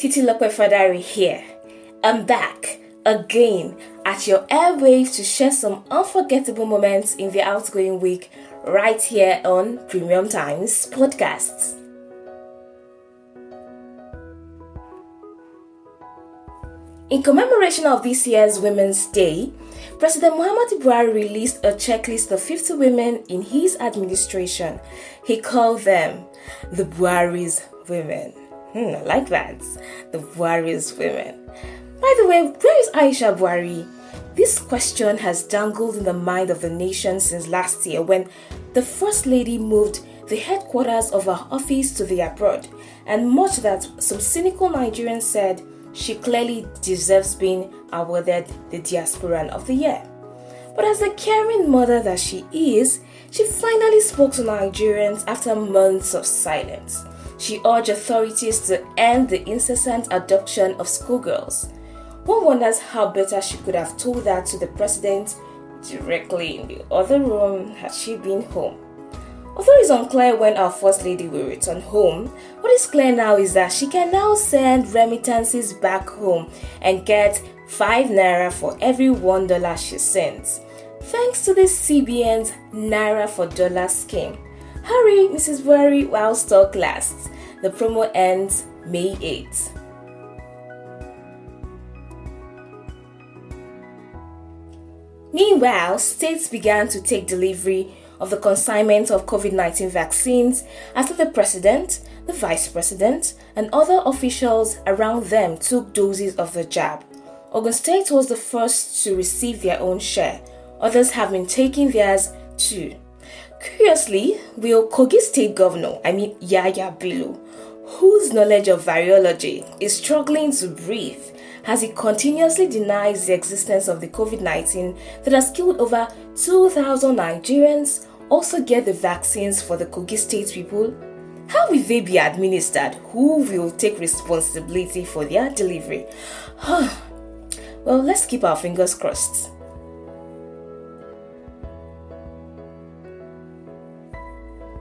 Titi Lokwe Fadari here. I'm back again at your airwaves to share some unforgettable moments in the outgoing week right here on Premium Times Podcasts. In commemoration of this year's Women's Day, President Muhammadu Buhari released a checklist of 50 women in his administration. He called them the Buhari's women. I like that. The Buhari's women. By the way, where is Aisha Buhari? This question has dangled in the mind of the nation since last year when the First Lady moved the headquarters of her office to the abroad, and much that some cynical Nigerians said she clearly deserves being awarded the Diasporan of the Year. But as the caring mother that she is, she finally spoke to Nigerians after months of silence. She urged authorities to end the incessant adoption of schoolgirls. One wonders how better she could have told that to the president directly in the other room had she been home. Although it's unclear when our First Lady will return home, what is clear now is that she can now send remittances back home and get 5 naira for every $1 she sends, thanks to the CBN's Naira for Dollar scheme. Hurry, Mrs. Buhari, while stock lasts. The promo ends May 8th. Meanwhile, states began to take delivery of the consignment of COVID-19 vaccines after the president, the vice president, and other officials around them took doses of the jab. Ogun State was the first to receive their own share. Others have been taking theirs too. Curiously, will Kogi State Governor, Yaya Bello, whose knowledge of virology is struggling to breathe, as he continuously denies the existence of the COVID-19 that has killed over 2,000 Nigerians, also get the vaccines for the Kogi State people? How will they be administered? Who will take responsibility for their delivery? Well, let's keep our fingers crossed.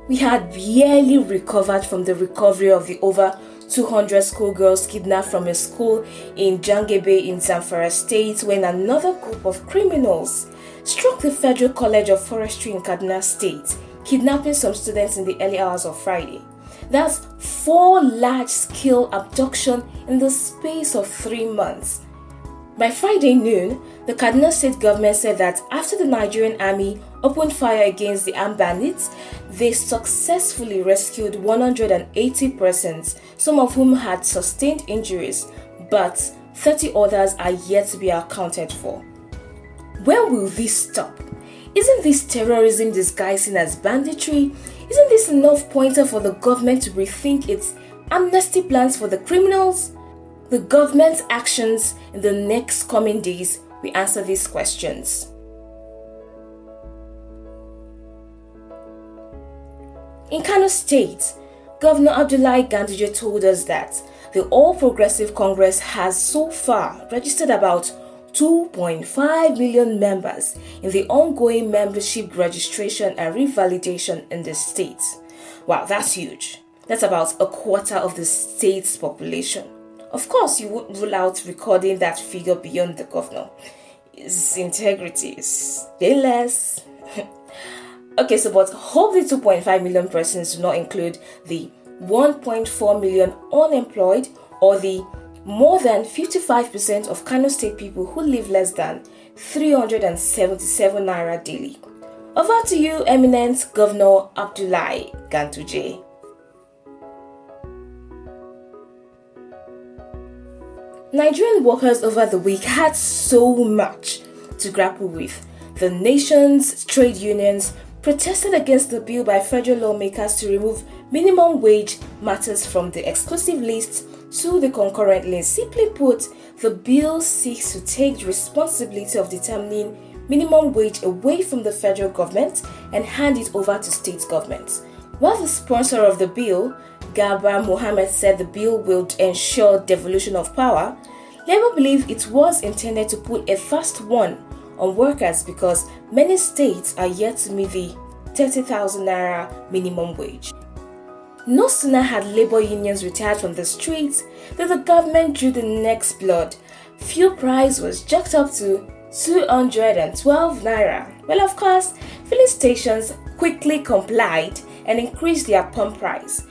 We had barely recovered from the recovery of the over 200 schoolgirls kidnapped from a school in Jangebe in Zamfara State when another group of criminals struck the Federal College of Forestry in Kaduna State, kidnapping some students in the early hours of Friday. That's 4 large-scale abductions in the space of 3 months. By Friday noon, the Kaduna State government said that after the Nigerian army opened fire against the armed bandits, they successfully rescued 180 persons, some of whom had sustained injuries, but 30 others are yet to be accounted for. When will this stop? Isn't this terrorism disguising as banditry? Isn't this enough pointer for the government to rethink its amnesty plans for the criminals? The government's actions in the next coming days will answer these questions. In Kano State, Governor Abdullahi Ganduje told us that the All Progressive Congress has so far registered about 2.5 million members in the ongoing membership registration and revalidation in the state. Wow, that's huge. That's about a quarter of the state's population. Of course, you would rule out recording that figure beyond the governor. His integrity is stainless. Okay, so but hope the 2.5 million persons do not include the 1.4 million unemployed or the more than 55% of Kano State people who live less than 377 naira daily. Over to you, eminent Governor Abdullahi Ganduje. Nigerian workers over the week had so much to grapple with. The nation's trade unions protested against the bill by federal lawmakers to remove minimum wage matters from the exclusive list to the concurrent list. Simply put, the bill seeks to take responsibility of determining minimum wage away from the federal government and hand it over to state governments. While the sponsor of the bill, Garba Mohammed, said the bill will ensure devolution of power, Labour believe it was intended to put a fast one on workers because many states are yet to meet the 30,000 naira minimum wage. No sooner had labor unions retired from the streets than the government drew the next blood. Fuel price was jacked up to 212 naira. Well, of course, filling stations quickly complied and increased their pump price,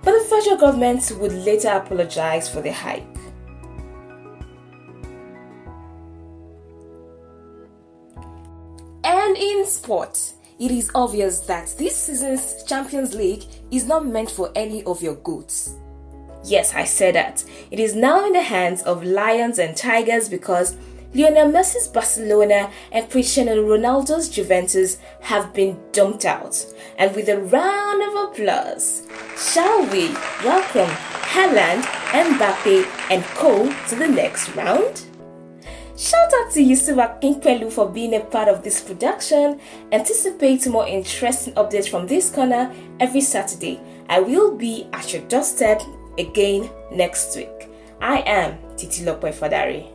but the federal government would later apologize for the hike. And in sports, it is obvious that this season's Champions League is not meant for any of your goats. Yes, I said that. It is now in the hands of lions and tigers because Lionel Messi's Barcelona and Cristiano Ronaldo's Juventus have been dumped out. And with a round of applause, shall we welcome Haaland, Mbappe and co to the next round? Shout out to Yusuf Akinpelu for being a part of this production. Anticipate more interesting updates from this corner every Saturday. I will be at your doorstep again next week. I am Titilope Fadari.